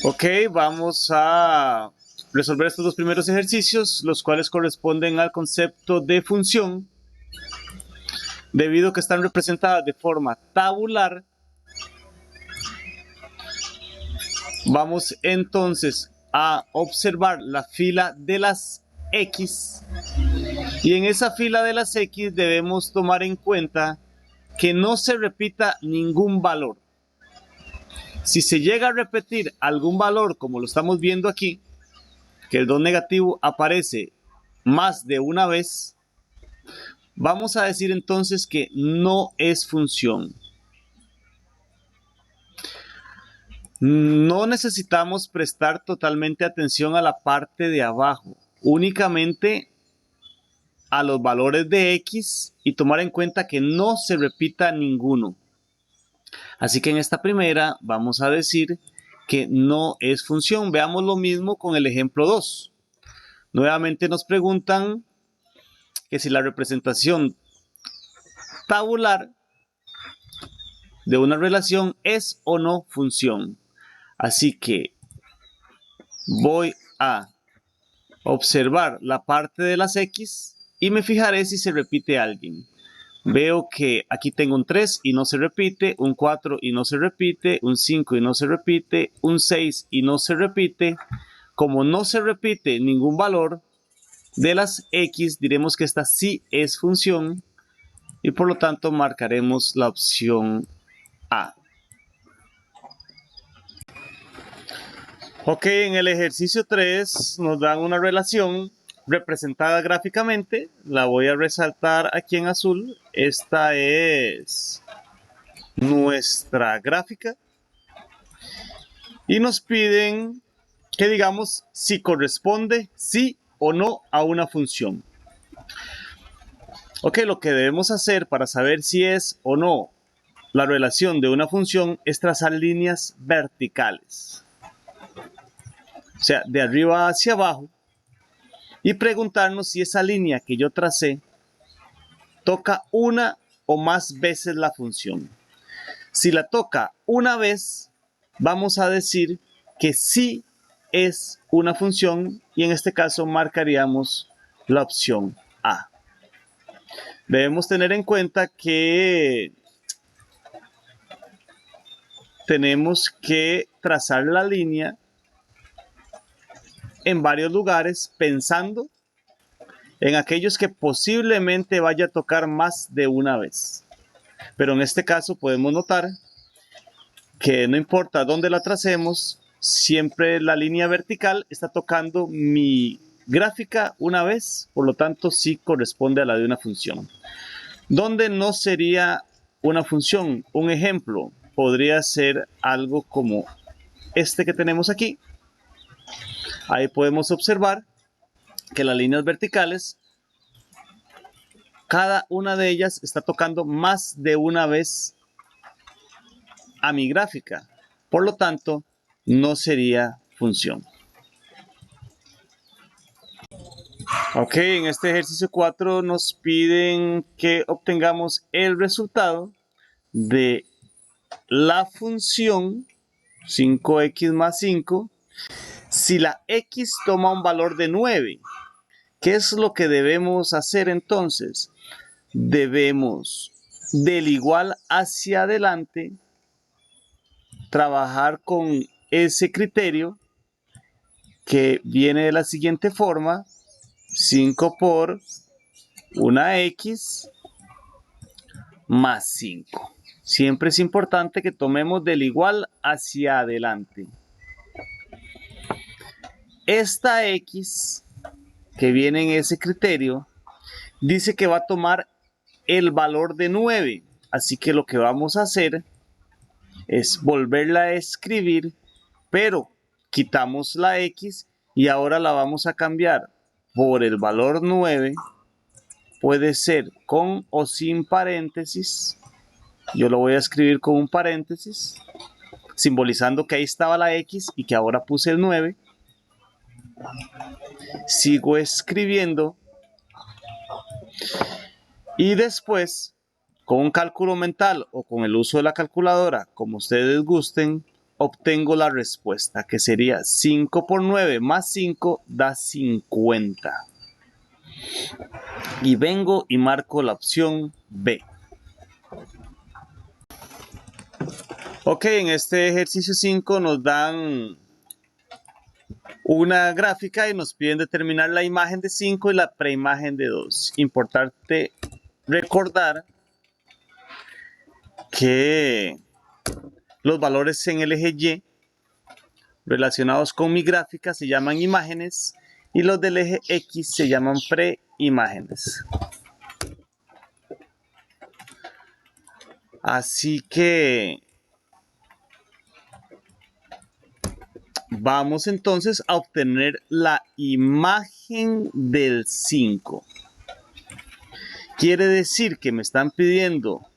Ok, vamos a resolver estos dos primeros ejercicios, los cuales corresponden al concepto de función. Debido a que están representadas de forma tabular, vamos entonces a observar la fila de las X. Y en esa fila de las X debemos tomar en cuenta que no se repita ningún valor. Si se llega a repetir algún valor, como lo estamos viendo aquí, que el 2 negativo aparece más de una vez, vamos a decir entonces que no es función. No necesitamos prestar totalmente atención a la parte de abajo, únicamente a los valores de X y tomar en cuenta que no se repita ninguno. Así que en esta primera vamos a decir que no es función. Veamos lo mismo con el ejemplo 2. Nuevamente nos preguntan que si la representación tabular de una relación es o no función. Así que voy a observar la parte de las X y me fijaré si se repite alguien. Veo que aquí tengo un 3 y no se repite, un 4 y no se repite, un 5 y no se repite, un 6 y no se repite. Como no se repite ningún valor de las X, diremos que esta sí es función y por lo tanto marcaremos la opción A. Ok, en el ejercicio 3 nos dan una relación representada gráficamente. La voy a resaltar aquí en azul. Esta es nuestra gráfica. Y nos piden que digamos si corresponde sí o no a una función. Ok, lo que debemos hacer para saber si es o no la relación de una función es trazar líneas verticales. O sea, de arriba hacia abajo. Y preguntarnos si esa línea que yo tracé toca una o más veces la función. Si la toca una vez, vamos a decir que sí es una función y en este caso marcaríamos la opción A. Debemos tener en cuenta que tenemos que trazar la línea en varios lugares pensando en aquellos que posiblemente vaya a tocar más de una vez. Pero en este caso podemos notar que no importa dónde la tracemos, siempre la línea vertical está tocando mi gráfica una vez, por lo tanto sí corresponde a la de una función. ¿Dónde no sería una función? Un ejemplo podría ser algo como este que tenemos aquí. Ahí podemos observar que las líneas verticales, cada una de ellas está tocando más de una vez a mi gráfica. Por lo tanto, no sería función. Ok, en este ejercicio 4 nos piden que obtengamos el resultado de la función 5x más 5 si la x toma un valor de 9. ¿Qué es lo que debemos hacer entonces? Debemos del igual hacia adelante trabajar con ese criterio que viene de la siguiente forma: 5 por una x más 5. Siempre es importante que tomemos del igual hacia adelante. Esta x que viene en ese criterio dice que va a tomar el valor de 9. Así que lo que vamos a hacer es volverla a escribir, pero quitamos la x y ahora la vamos a cambiar por el valor 9. Puede ser con o sin paréntesis. Yo lo voy a escribir con un paréntesis, simbolizando que ahí estaba la x y que ahora puse el 9. Sigo escribiendo y después, con un cálculo mental o con el uso de la calculadora, como ustedes gusten, obtengo la respuesta, que sería 5 por 9 más 5 da 50. Y vengo y marco la opción B. Ok, en este ejercicio 5 nos dan una gráfica y nos piden determinar la imagen de 5 y la preimagen de 2. Importante recordar que los valores en el eje Y relacionados con mi gráfica se llaman imágenes y los del eje X se llaman preimágenes. Así que vamos entonces a obtener la imagen del 5. Quiere decir que me están pidiendo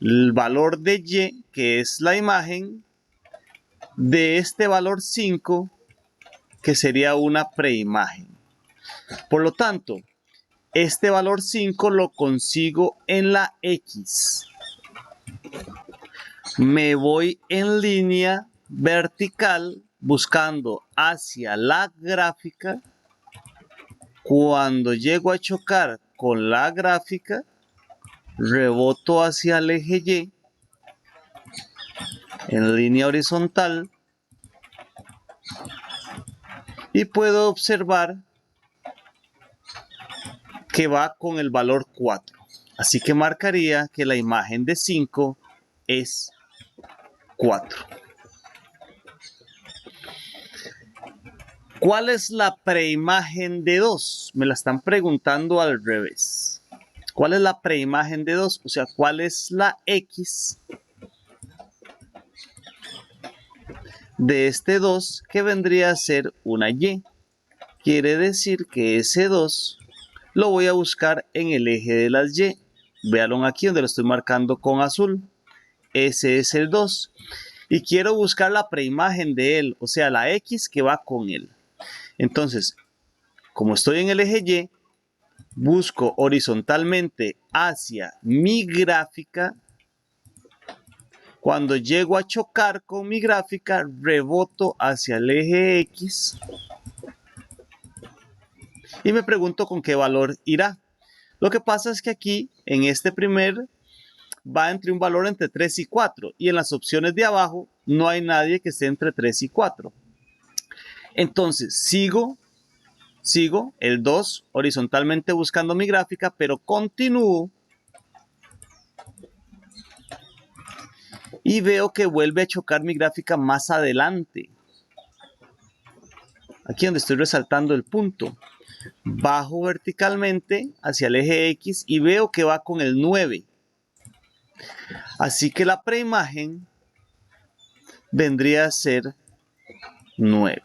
el valor de Y, que es la imagen, de este valor 5, que sería una preimagen. Por lo tanto, este valor 5 lo consigo en la X. Me voy en línea vertical buscando hacia la gráfica. Cuando llego a chocar con la gráfica, reboto hacia el eje Y en línea horizontal y puedo observar que va con el valor 4. Así que marcaría que la imagen de 5 es 4. ¿Cuál es la preimagen de 2? Me la están preguntando al revés. ¿Cuál es la preimagen de 2? O sea, ¿cuál es la X de este 2 que vendría a ser una Y? Quiere decir que ese 2 lo voy a buscar en el eje de las Y. Véanlo aquí donde lo estoy marcando con azul. Ese es el 2. Y quiero buscar la preimagen de él, o sea, la X que va con él. Entonces, como estoy en el eje Y, busco horizontalmente hacia mi gráfica. Cuando llego a chocar con mi gráfica, reboto hacia el eje X y me pregunto con qué valor irá. Lo que pasa es que aquí, en este primer, va entre un valor entre 3 y 4. Y en las opciones de abajo, no hay nadie que esté entre 3 y 4. Entonces, sigo el 2 horizontalmente buscando mi gráfica, pero continúo y veo que vuelve a chocar mi gráfica más adelante. Aquí donde estoy resaltando el punto. Bajo verticalmente hacia el eje X y veo que va con el 9. Así que la preimagen vendría a ser 9.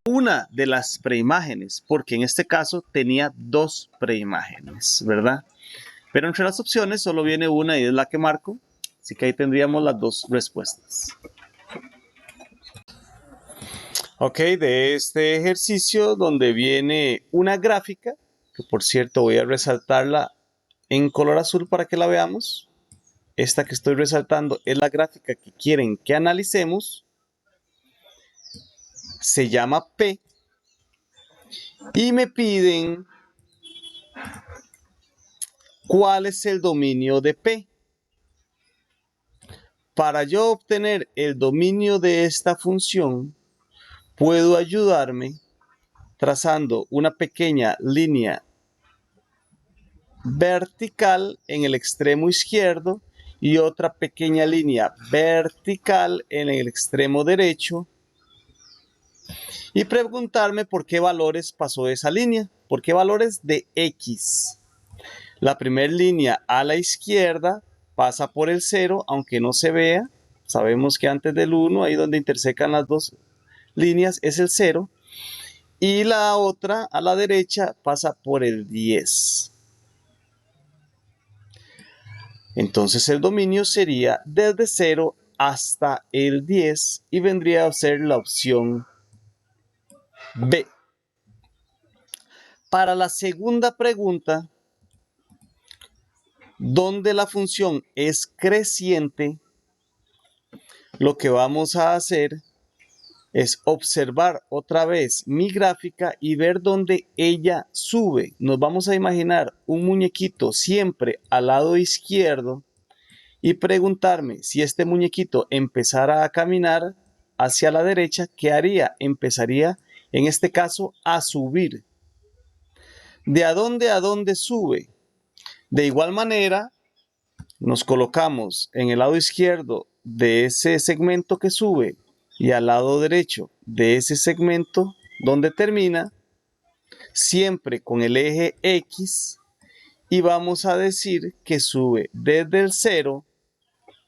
Una de las preimágenes, porque en este caso tenía dos preimágenes, ¿verdad? Pero entre las opciones solo viene una y es la que marco. Así que ahí tendríamos las dos respuestas. Ok, de este ejercicio donde viene una gráfica, que por cierto voy a resaltarla en color azul para que la veamos. Esta que estoy resaltando es la gráfica que quieren que analicemos. Se llama P. Y me piden cuál es el dominio de P. Para yo obtener el dominio de esta función, puedo ayudarme trazando una pequeña línea vertical en el extremo izquierdo y otra pequeña línea vertical en el extremo derecho y preguntarme por qué valores pasó esa línea, por qué valores de X. La primera línea a la izquierda pasa por el 0, aunque no se vea. Sabemos que antes del 1, ahí donde intersecan las dos líneas, es el 0. Y la otra a la derecha pasa por el 10. Entonces el dominio sería desde 0 hasta el 10 y vendría a ser la opción B. Para la segunda pregunta, donde la función es creciente, lo que vamos a hacer es observar otra vez mi gráfica y ver dónde ella sube. Nos vamos a imaginar un muñequito siempre al lado izquierdo y preguntarme si este muñequito empezara a caminar hacia la derecha, ¿qué haría? Empezaría, en este caso, a subir. ¿De a dónde sube? De igual manera, nos colocamos en el lado izquierdo de ese segmento que sube y al lado derecho de ese segmento donde termina, siempre con el eje X, y vamos a decir que sube desde el 0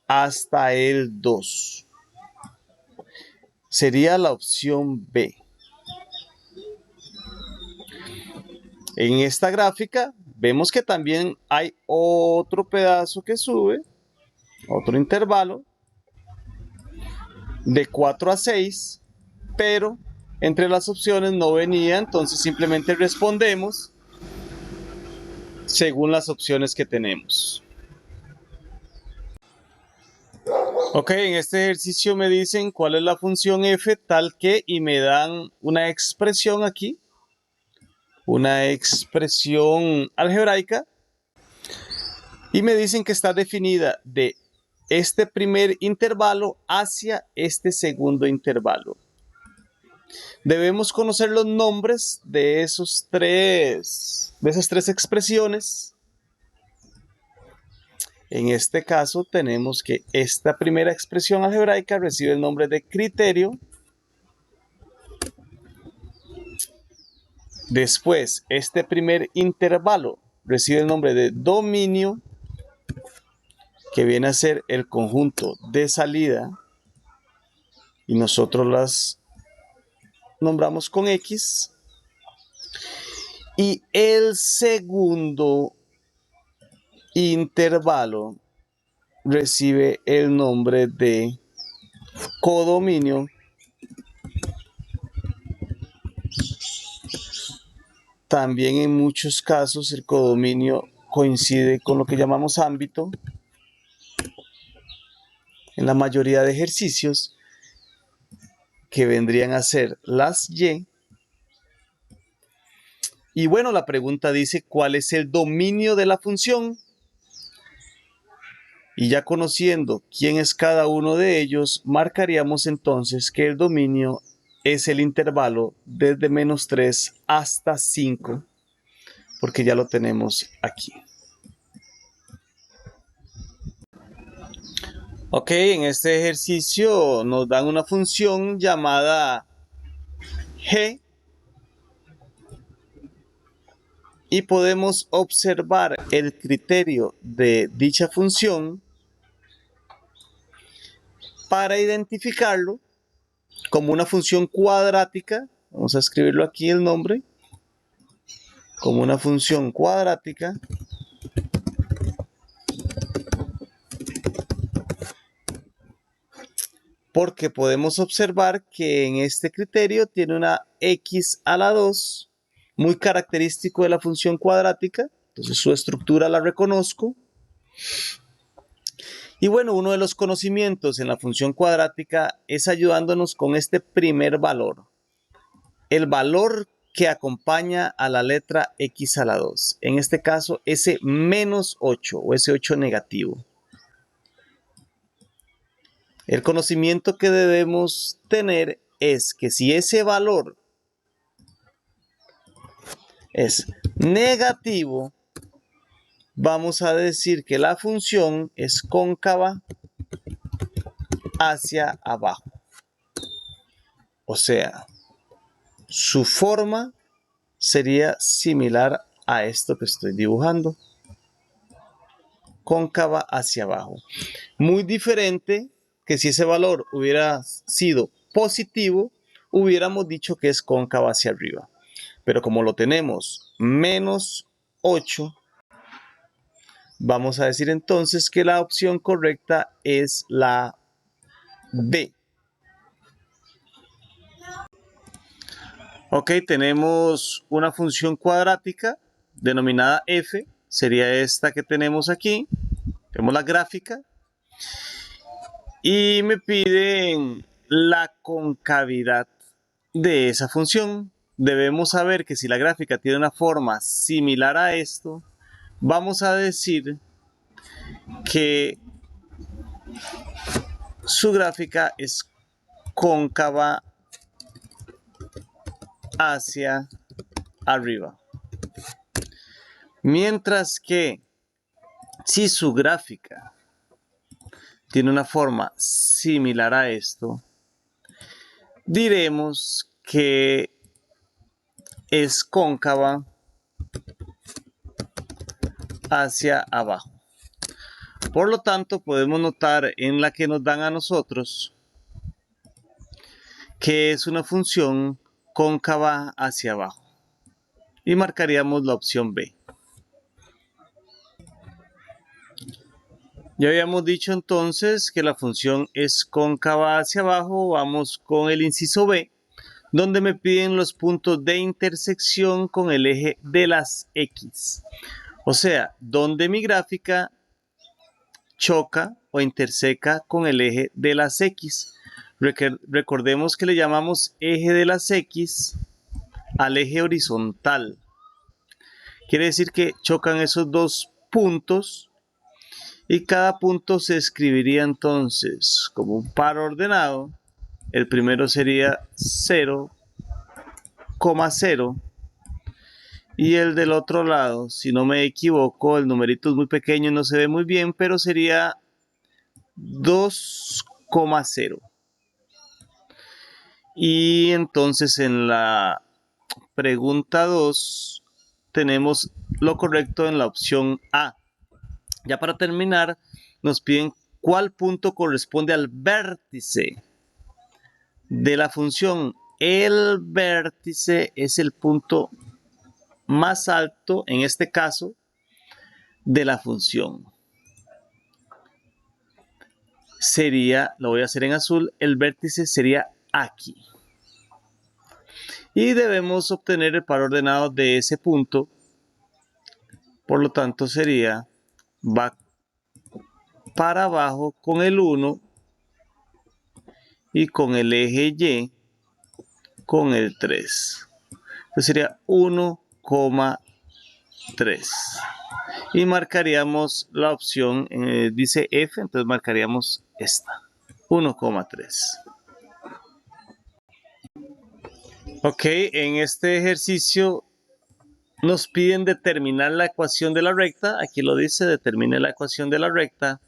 hasta el 2. Sería la opción B. En esta gráfica vemos que también hay otro pedazo que sube, otro intervalo de 4 a 6, pero entre las opciones no venía, entonces simplemente respondemos según las opciones que tenemos. Ok, en este ejercicio me dicen cuál es la función f tal que y me dan una expresión aquí, una expresión algebraica, y me dicen que está definida de este primer intervalo hacia este segundo intervalo. Debemos conocer los nombres de esas tres expresiones. En este caso tenemos que esta primera expresión algebraica recibe el nombre de criterio. Después, este primer intervalo recibe el nombre de dominio, que viene a ser el conjunto de salida, y nosotros las nombramos con X. Y el segundo intervalo recibe el nombre de codominio, también en muchos casos el codominio coincide con lo que llamamos ámbito. En la mayoría de ejercicios que vendrían a ser las Y. Y bueno, la pregunta dice ¿cuál es el dominio de la función? Y ya conociendo quién es cada uno de ellos, marcaríamos entonces que el dominio es el intervalo desde -3 hasta 5, porque ya lo tenemos aquí. Ok, en este ejercicio nos dan una función llamada g y podemos observar el criterio de dicha función para identificarlo como una función cuadrática. Vamos a escribirlo aquí el nombre, como una función cuadrática porque podemos observar que en este criterio tiene una x a la 2, muy característico de la función cuadrática, entonces su estructura la reconozco. Y bueno, uno de los conocimientos en la función cuadrática es ayudándonos con este primer valor, el valor que acompaña a la letra x a la 2, en este caso ese -8 o ese 8 negativo. El conocimiento que debemos tener es que si ese valor es negativo, vamos a decir que la función es cóncava hacia abajo. O sea, su forma sería similar a esto que estoy dibujando. Cóncava hacia abajo. Muy diferente que si ese valor hubiera sido positivo, hubiéramos dicho que es cóncava hacia arriba. Pero como lo tenemos -8, vamos a decir entonces que la opción correcta es la B. Ok, tenemos una función cuadrática denominada f, sería esta que tenemos aquí. Vemos la gráfica. y me piden la concavidad de esa función. Debemos saber que si la gráfica tiene una forma similar a esto, vamos a decir que su gráfica es cóncava hacia arriba. Mientras que si su gráfica tiene una forma similar a esto, diremos que es cóncava hacia abajo. Por lo tanto, podemos notar en la que nos dan a nosotros que es una función cóncava hacia abajo. Y marcaríamos la opción B. Ya habíamos dicho entonces que la función es cóncava hacia abajo. Vamos con el inciso B, donde me piden los puntos de intersección con el eje de las X. O sea, donde mi gráfica choca o interseca con el eje de las X. Recordemos que le llamamos eje de las X al eje horizontal. Quiere decir que chocan esos dos puntos y cada punto se escribiría entonces como un par ordenado. El primero sería 0,0 y el del otro lado, si no me equivoco, el numerito es muy pequeño y no se ve muy bien, pero sería 2,0. Y entonces en la pregunta 2 tenemos lo correcto en la opción A. Ya para terminar, nos piden cuál punto corresponde al vértice de la función. El vértice es el punto más alto, en este caso, de la función. Sería, lo voy a hacer en azul, el vértice sería aquí. Y debemos obtener el par ordenado de ese punto. Por lo tanto, sería, va para abajo con el 1 y con el eje Y con el 3. Entonces sería 1,3. Y marcaríamos la opción, dice F, entonces marcaríamos esta, 1,3. Ok, en este ejercicio nos piden determinar la ecuación de la recta. Aquí lo dice, determine la ecuación de la recta.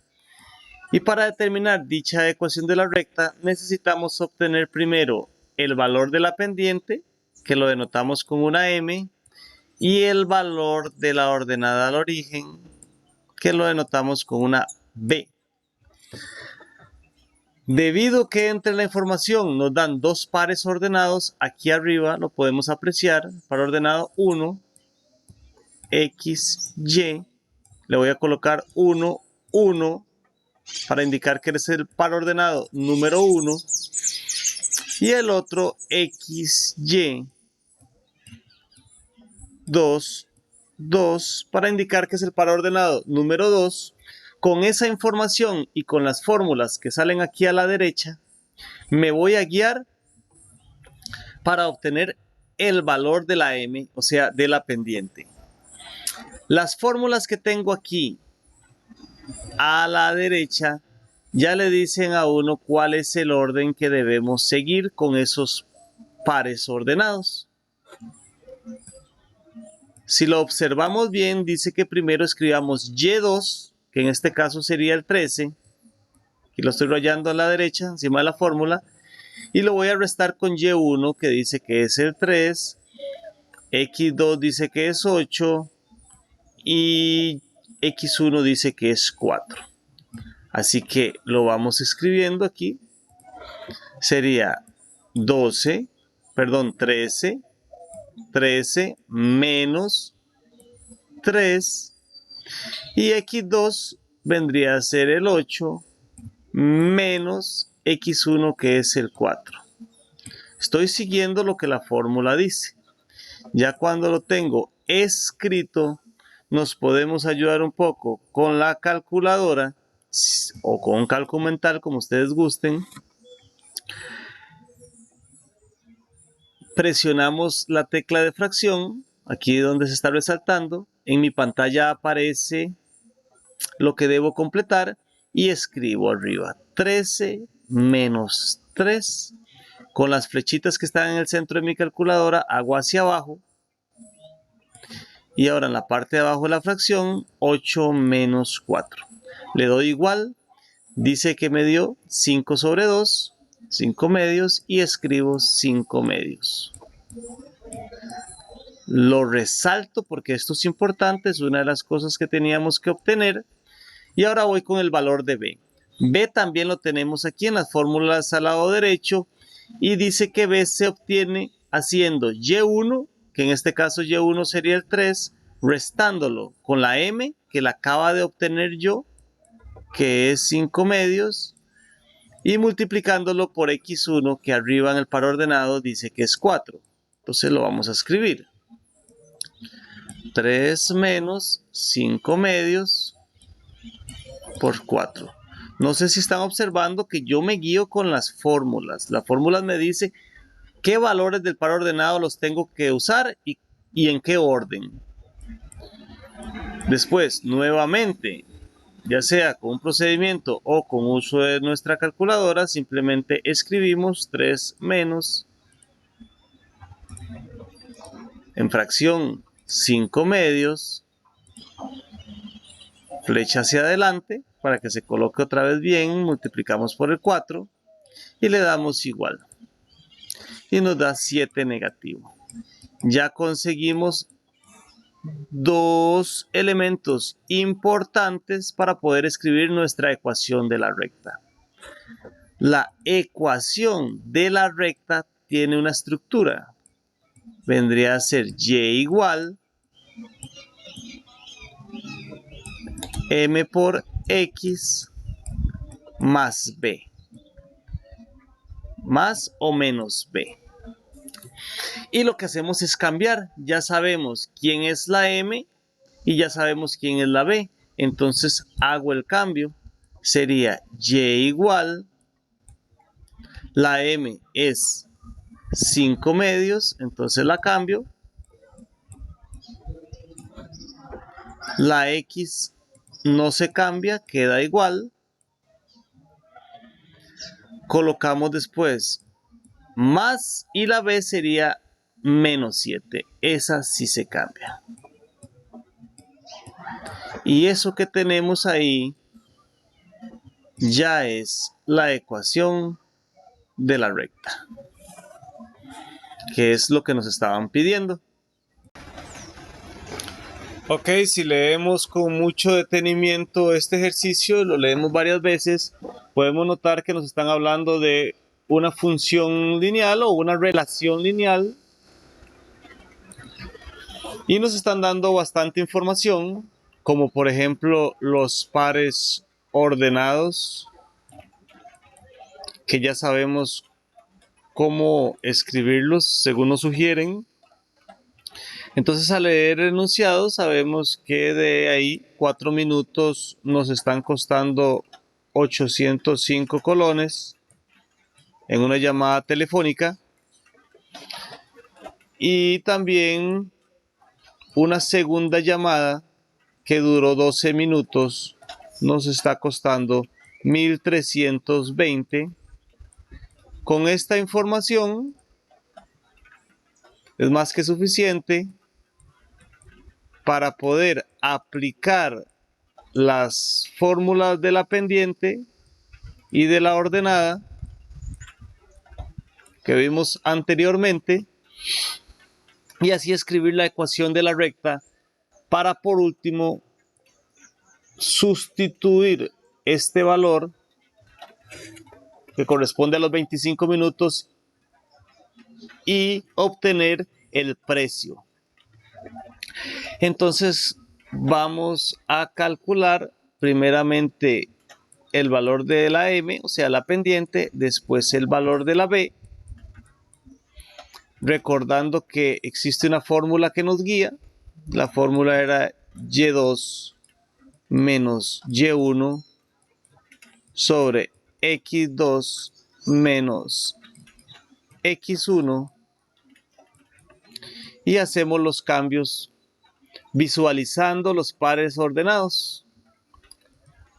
Y para determinar dicha ecuación de la recta, necesitamos obtener primero el valor de la pendiente, que lo denotamos con una M, y el valor de la ordenada al origen, que lo denotamos con una B. Debido que entre la información nos dan dos pares ordenados, aquí arriba lo podemos apreciar, par ordenado 1, X, Y, le voy a colocar 1, 1, para indicar que es el par ordenado número 1, y el otro X, Y, 2, 2, para indicar que es el par ordenado número 2. Con esa información y con las fórmulas que salen aquí a la derecha, me voy a guiar para obtener el valor de la M, o sea, de la pendiente. Las fórmulas que tengo aquí a la derecha ya le dicen a uno cuál es el orden que debemos seguir con esos pares ordenados. Si lo observamos bien, dice que primero escribamos Y2, que en este caso sería el 13, y lo estoy rayando a la derecha, encima de la fórmula, y lo voy a restar con Y1, que dice que es el 3, X2 dice que es 8, y X1 dice que es 4. Así que lo vamos escribiendo aquí. Sería 13 menos 3, y X2 vendría a ser el 8 menos X1 que es el 4. Estoy siguiendo lo que la fórmula dice. Ya cuando lo tengo escrito, nos podemos ayudar un poco con la calculadora o con un cálculo mental, como ustedes gusten, presionamos la tecla de fracción, aquí donde se está resaltando. En mi pantalla aparece lo que debo completar y escribo arriba 13 menos 3. Con las flechitas que están en el centro de mi calculadora hago hacia abajo. Y ahora en la parte de abajo de la fracción, 8 menos 4. Le doy igual. Dice que me dio 5 sobre 2, 5 medios, y escribo 5 medios. Lo resalto porque esto es importante, es una de las cosas que teníamos que obtener. Y ahora voy con el valor de b. B también lo tenemos aquí en las fórmulas al lado derecho y dice que b se obtiene haciendo y1, que en este caso y1 sería el 3, restándolo con la m que la acaba de obtener yo, que es 5 medios, y multiplicándolo por x1, que arriba en el par ordenado dice que es 4. Entonces lo vamos a escribir. 3 menos 5 medios por 4. No sé si están observando que yo me guío con las fórmulas. Las fórmulas me dicen qué valores del par ordenado los tengo que usar y en qué orden. Después, nuevamente, ya sea con un procedimiento o con uso de nuestra calculadora, simplemente escribimos 3 menos en fracción 5 medios, flecha hacia adelante para que se coloque otra vez bien, multiplicamos por el 4 y le damos igual. Y nos da 7 negativo. Ya conseguimos dos elementos importantes para poder escribir nuestra ecuación de la recta. La ecuación de la recta tiene una estructura. Vendría a ser y igual m por x más b, más o menos b. Y lo que hacemos es cambiar. Ya sabemos quién es la m y ya sabemos quién es la b. Entonces hago el cambio. Sería y igual, la m es 5 medios, entonces la cambio. La x no se cambia, queda igual. Colocamos después más y la b sería menos 7. Esa sí se cambia. Y eso que tenemos ahí ya es la ecuación de la recta, que es lo que nos estaban pidiendo. Ok, si leemos con mucho detenimiento este ejercicio, lo leemos varias veces, podemos notar que nos están hablando de una función lineal o una relación lineal y nos están dando bastante información, como por ejemplo los pares ordenados, que ya sabemos cómo escribirlos según nos sugieren. Entonces, al leer el enunciado sabemos que de ahí 4 minutos nos están costando 805 colones en una llamada telefónica, y también una segunda llamada que duró 12 minutos nos está costando 1320. Con esta información es más que suficiente para poder aplicar las fórmulas de la pendiente y de la ordenada que vimos anteriormente, y así escribir la ecuación de la recta para, por último, sustituir este valor que corresponde a los 25 minutos y obtener el precio. Entonces vamos a calcular primeramente el valor de la m, o sea la pendiente, después el valor de la b, recordando que existe una fórmula que nos guía. La fórmula era y2 menos y1 sobre x2 menos x1 y hacemos los cambios visualizando los pares ordenados.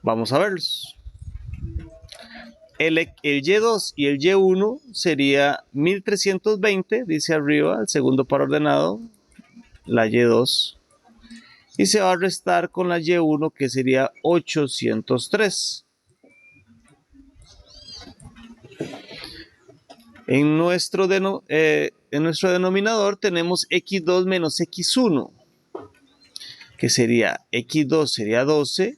Vamos a verlos. El Y2 y el Y1 sería 1320, dice arriba, el segundo par ordenado, la Y2. Y se va a restar con la Y1, que sería 803. En nuestro denominador tenemos x2 menos x1, que sería x2 sería 12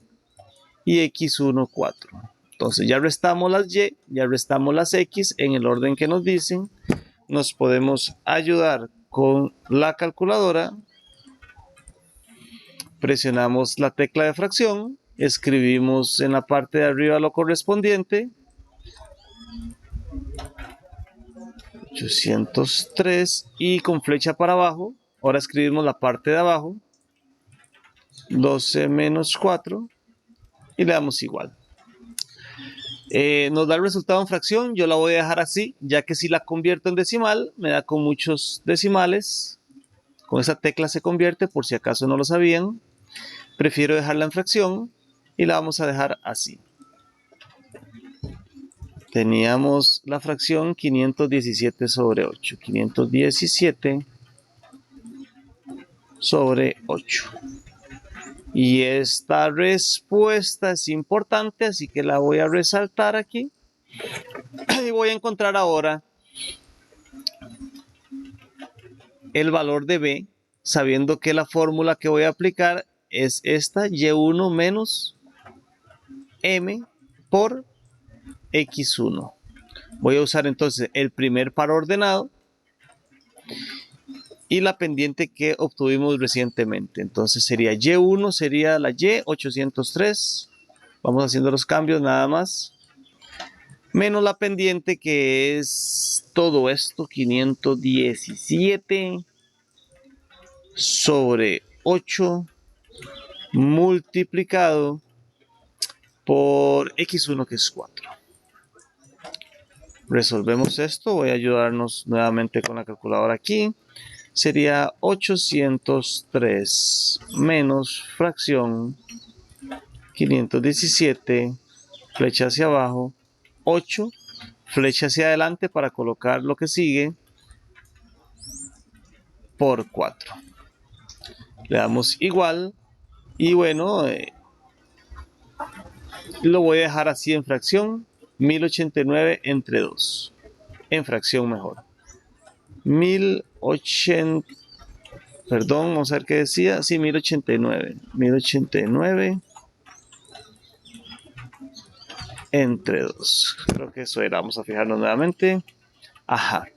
y x1 4. Entonces ya restamos las y, ya restamos las x en el orden que nos dicen. Nos podemos ayudar con la calculadora. Presionamos la tecla de fracción, escribimos en la parte de arriba lo correspondiente. 803 y con flecha para abajo, ahora escribimos la parte de abajo, 12 menos 4 y le damos igual. Nos da el resultado en fracción, yo la voy a dejar así, ya que si la convierto en decimal, me da con muchos decimales. Con esa tecla se convierte, por si acaso no lo sabían. Prefiero dejarla en fracción y la vamos a dejar así. Teníamos la fracción 517 sobre 8. 517 sobre 8. Y esta respuesta es importante, así que la voy a resaltar aquí. Y voy a encontrar ahora el valor de b, sabiendo que la fórmula que voy a aplicar es esta, y1 menos m por x1. Voy a usar entonces el primer par ordenado y la pendiente que obtuvimos recientemente. Entonces sería y1, sería la y, 803. Vamos haciendo los cambios nada más. Menos la pendiente que es todo esto, 517 sobre 8 multiplicado por x1, que es 4. Resolvemos esto, voy a ayudarnos nuevamente con la calculadora aquí. Sería 803 menos fracción 517, flecha hacia abajo, 8, flecha hacia adelante para colocar lo que sigue, por 4. Le damos igual y bueno, lo voy a dejar así en fracción, 1089 entre 2, en fracción mejor. 1080, perdón, vamos a ver qué decía, sí, 1089, 1089 entre 2. Creo que eso era, vamos a fijarnos nuevamente. Ajá.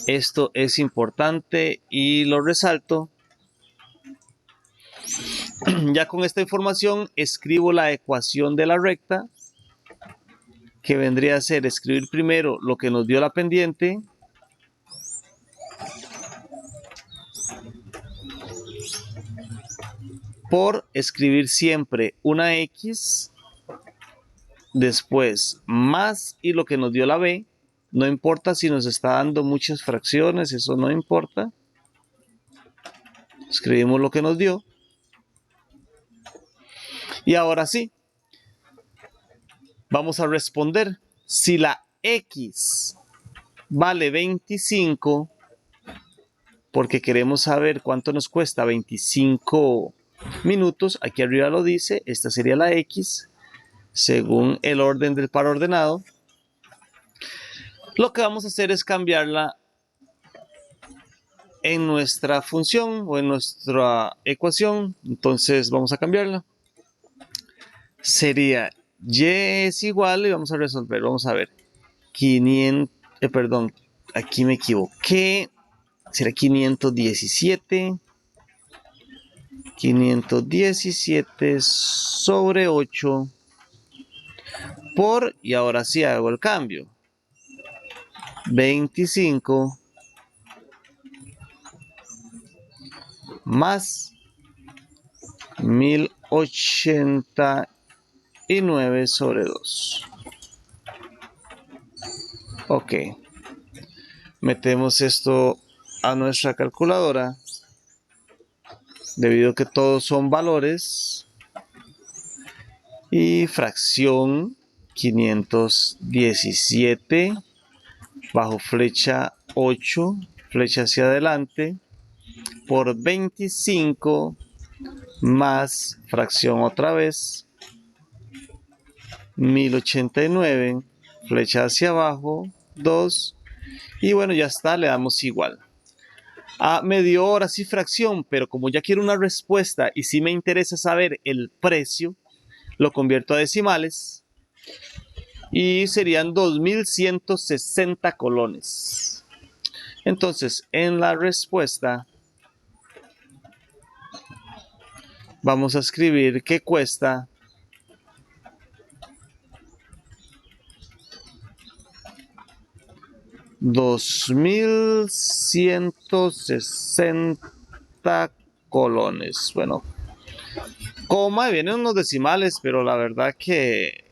Esto es importante y lo resalto. Ya con esta información escribo la ecuación de la recta, que vendría a ser escribir primero lo que nos dio la pendiente, por escribir siempre una x, después más y lo que nos dio la b. No importa si nos está dando muchas fracciones, eso no importa. Escribimos lo que nos dio. Y ahora sí, vamos a responder. Si la x vale 25, porque queremos saber cuánto nos cuesta 25 minutos, aquí arriba lo dice, esta sería la x, según el orden del par ordenado. Lo que vamos a hacer es cambiarla en nuestra función o en nuestra ecuación. Entonces vamos a cambiarla. Sería y es igual y vamos a resolver. Vamos a ver. 500, perdón, aquí me equivoqué. Será 517. 517 sobre 8 por, y ahora sí hago el cambio, 25 más 1089 y 9 sobre 2. Ok. Metemos esto a nuestra calculadora. Debido a que todos son valores. Y fracción 517 bajo flecha 8, flecha hacia adelante, por 25 más fracción otra vez 1089, flecha hacia abajo 2, y bueno, ya está, le damos igual. Me dio ahora sí fracción, pero como ya quiero una respuesta y sí me interesa saber el precio, lo convierto a decimales y serían 2160 colones. Entonces, en la respuesta vamos a escribir que cuesta $2160 colones. Bueno, coma, vienen unos decimales, pero la verdad que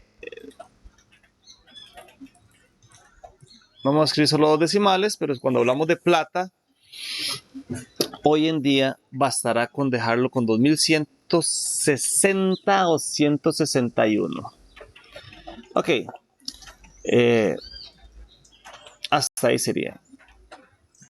vamos a escribir solo dos decimales, pero cuando hablamos de plata, hoy en día bastará con dejarlo con 2160 o 161. Ok, hasta ahí sería.